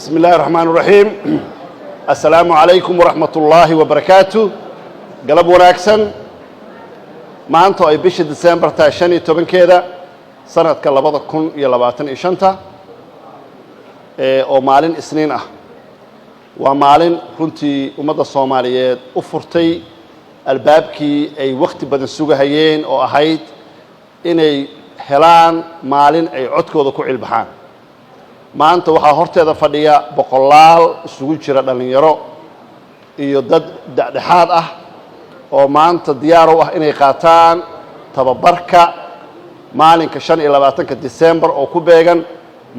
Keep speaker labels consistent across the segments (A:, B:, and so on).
A: بسم الله الرحمن الرحيم السلام عليكم ورحمة الله وبركاته قلب وناكسن ما أنتو أي بيش ديسمبر تاشاني توبن كيدا سنة كاللبادة كون يلباتن إشانتا ومالين إسنين ومالين كنتي أمد الصوماليات أفرتي البابكي أي وقت بدن سوغا هيين أو أهيد إني هلان مالين أي عدكو دكو عالبحان maanta waxaa horteeda fadhiya boqolaal isugu jira dhalinyaro iyo dad dhexdhexaad ah oo maanta diyaar u ah inay qaataan tababarka maalinka 25 December oo ku beegan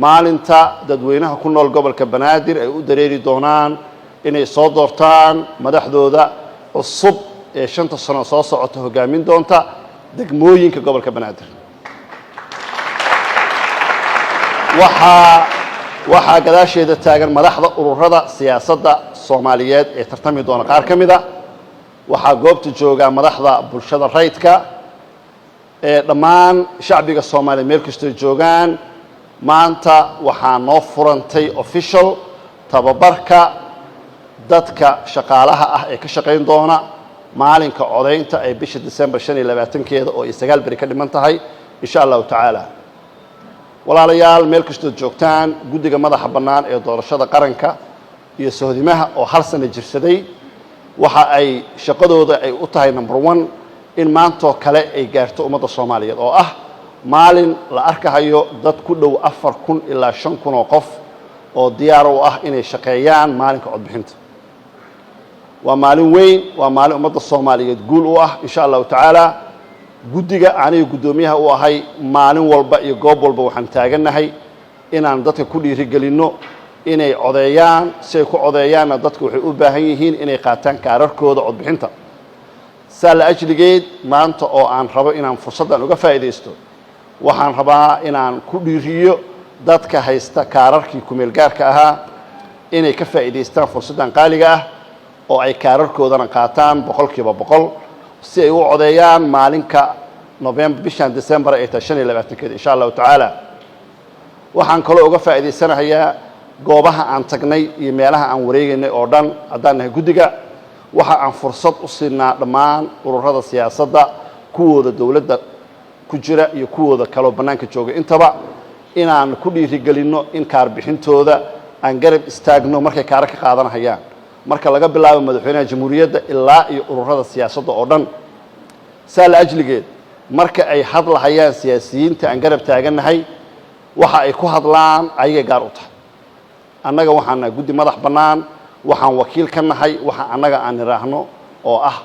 A: maalinta dadweynaha ku nool gobolka Banaadir ay u dareeri doonaan inay soo doortaan madaxdooda cusub ee 5 sano soo socota hogaamin doonta degmooyinka gobolka Banaadir waxaa gadaasheeda taagan madaxda ururada siyaasadda Soomaaliyeed ee tartami doona qaar kamida waxaa goobta jooga madaxda bulshada rayidka ee dhammaan shacbiga Soomaaliyeed meel kasta joogaan maanta waxaa noo furantay official tababarka dadka shaqaalaha ah ee ka shaqeyn doona maalinka codeynta ee bisha December 25keeda oo 9 bari ka dhiman tahay insha Allah ta'ala walaalayaal meel kasta joogtaan guddiga madaxa bannaan ee doorashada qaranka iyo sohdimaha oo hal sano jirsaday waxa ay shaqadooda ay u tahay number 1 in maanta kale ay gaarto ummadda Soomaaliyeed oo ah maalin la arkayo dad ku dhow 4000 ilaa 5000 oo qof oo diyaar u ah inay shaqeeyaan maalinka codbixinta waa maalin weyn waa maalin ummadda Soomaaliyeed guul u ah insha Allah ta'ala guddiga aniga guddoomiyaha u ahay maalin walba iyo goob walba waxaan taaganahay inaan dadka ku dhiirigelino inay codeeyaan si ay ku codeeyaanna dadku waxay u baahan yihiin inay qaataan kaararkooda codbixinta saal ajligeed maanta oo aan rabo inaan fursadan uga faa'iideysto waxaan rabaa inaan ku dhiiriyo dadka haysta kaararkii ku meel gaarka ahaa inay ka faa'iideystaan fursadan qaaliga ah oo ay kaararkoodana qaataan 100% si ay u codeeyaan maalinka November bishan December ee 25 insha Allah ta'ala waxaan kaloo uga faa'iideysanayaa goobaha aan tagnay iyo meelaha aan wareegaynay oo dhan hadaan guddiga waxa aan fursad u siinaa dhammaan ururada siyaasadda kuwooda dawladda ku jira iyo kuwooda kale banaanka jooga intaba inaan ku dhiirigelino in kaar bixintooda aan garab istaagno markay kaar ka qaadanayaan marka laga bilaabo madaxweynaha jamhuuriyadda ilaa iyo ururada siyaasadda oo dhan saal ajligeed marka ay hadlayaan siyaasiyiinta aan garab taaganahay waxa ay ku hadlaan ayaga gaar u tahay annaga waxaan guddi madax bannaan waxaan wakiil ka nahay waxa annaga aan niraahno oo ah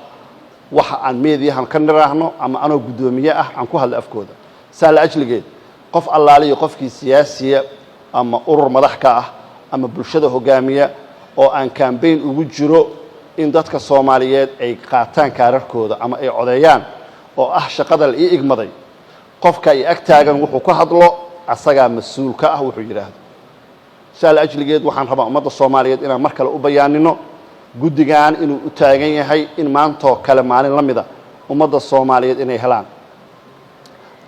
A: waxa aan meediyahan ka niraahno ama anoo guddoomiye ah aan ku hadla afkooda saal ajligeed qof allaaliyo qofkii siyaasiya ama urur madax ka ah ama bulshada hogaamiya oo aan campaign ugu jiro in dadka Soomaaliyeed ay qaataan kaararkooda ama ay codeeyaan oo ah shaqada la igmaday qofka ay agtaagan wuxuu ku hadlo asaga mas'uul ka ah wuxuu yiraahdo saal ajligeed waxaan rabaa ummadda Soomaaliyeed inaan mar kale u bayaanino guddigan inuu u taagan yahay in maanta kale maalin la mida ummadda Soomaaliyeed inay helaan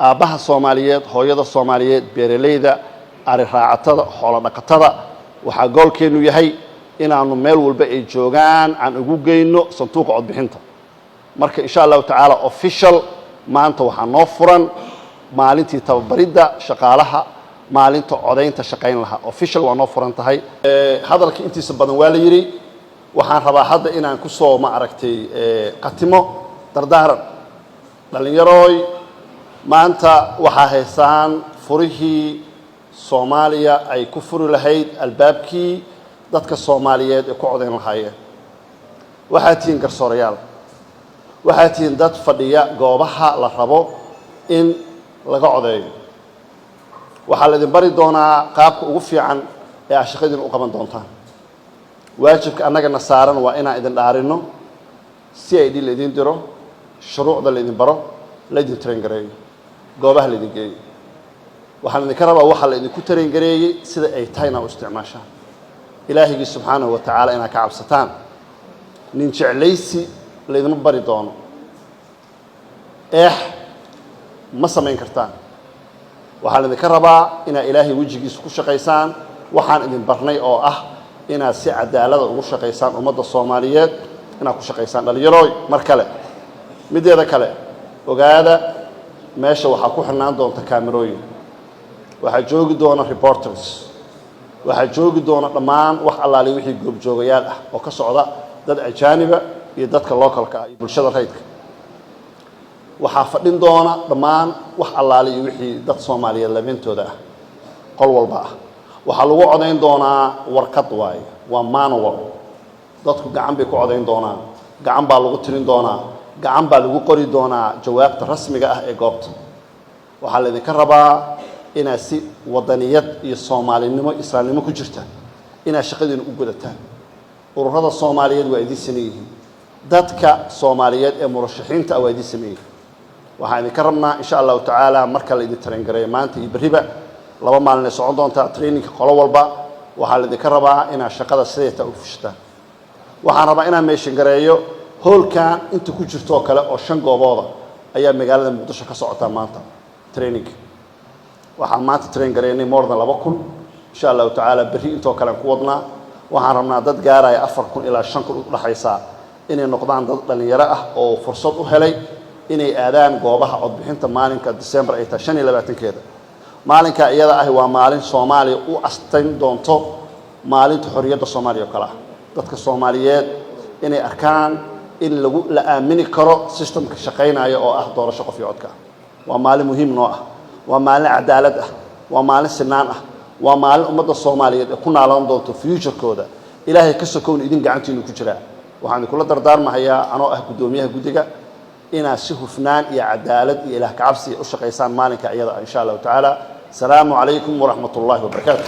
A: aabaha Soomaaliyeed hooyada Soomaaliyeed beeraleyda ari raacatada xoolo dhaqatada waxa goolkeenu yahay inaanu meel walba ay joogaan aan ugu geyno sanduuqa codbixinta marka insha Allah ta'ala official maanta waxa noo furan maalintii tababaridda shaqaalaha maalinta codeynta shaqeyn laha official waa noo furan tahay hadalkii intiisa badan waa la yiri waxaan rabaa hadda inaan ku soo ma aragtay qatimo dardaaran dhalinyarooy maanta waxa haysaan furihii Soomaaliya ay ku furi lahayd albaabkii dadka Soomaaliyeed ee ku codeyn lahaayeen waxa tiin garsoorayaal waxa tiin dad fadhiya goobaha la rabo in laga codeeyo waxa la idin bari doonaa qaabka ugu fiican ee shaqadin u qaban doontaan waajibka annagana saaran waa inaan idin dhaarino si ay idin diro shuruucda la idin baro la idin train gareeyo goobaha la idin geeyo waxaan idin ka rabaa waxa la idinku train gareeyay sida ay tahayna u isticmaashaan إلهي سبحانه وتعالى إنك كعبستان ننشع ليسي لإذن باري دونه ما سمين كرتان وحال ذكربا إن إلهي وجهي سكوش قيسان waxaan idin barnay oo ah inaad si cadaalada ugu shaqaysaan ummadda Soomaaliyeed inaad ku shaqaysaan dhalinyarooy mar kale mideeda kale ogaada meesha waxa ku xirnaan doonta kaamirooyin waxa joogi doona reporters waxa joogi doona dhammaan wax allaali wixii goob joogayaal ah oo ka socda dad ajaaniba iyo dadka localka ah iyo bulshada rayidka waxa fadhin doona dhammaan wax allaali wixii dad Soomaaliyeed labeentooda ah qol walba ah waxa lagu codeyn doonaa warqad waay waa manual dadku gacan bay ku codeyn doonaan gacan baa lagu tirin doonaa gacan baa lagu qori doonaa jawaabta rasmiga ah ee goobta waxa la idinka rabaa inaad si wadaniyad iyo Soomaalinimo islaamnimo ku jirta inaad shaqadiina u gudataan ururada Soomaaliyeed waa idin sameeyeen dadka Soomaaliyeed ee murashaxiinta waa idin sameeyeen waxaan idinka rabnaa insha Allah taala marka la idin tareen gareeyo maanta iyo bariba laba maalin ay socon doontaa training qolo walba waxa la idinka rabaa inaad shaqada sideeta u fushtaan waxaan rabaa inaan meeshan gareeyo hoolkan inta ku jirto kale oo 5 goobooda ayaa magaalada Muqdisho ka socota maanta training waxaan maanta train gareynay more than 2,000 insha Allah taala bari intoo kale ku wadnaa waxaan rabnaa dad gaaraya 4,000 ilaa 5,000 u dhaxaysa inay noqdaan dad dhalinyaro ah oo fursad u helay inay aadaan goobaha codbixinta maalinka December 25-keeda maalinka iyada ah waa maalin Soomaaliya u astayn doonto maalinta xorriyadda Soomaaliya kala dadka Soomaaliyeed inay arkaan in la aamini karo systemka shaqeynaya oo ah doorasho qof iyo codka waa maalin muhiim noo ah waa maalin cadaalad ah waa maalin sinaan ah waa maalin ummadda Soomaaliyeed ku naalan doonto future-kooda ilaahay ka sokoon idin gacantiina ku jira waxaan kula dardaarmahayaa anoo ah gudoomiyaha guddiga inaad si hufnaan iyo cadaalad iyo ilaah ka cabsi u shaqaysaan maalinka iyada insha Allah taala السلام عليكم ورحمة الله وبركاته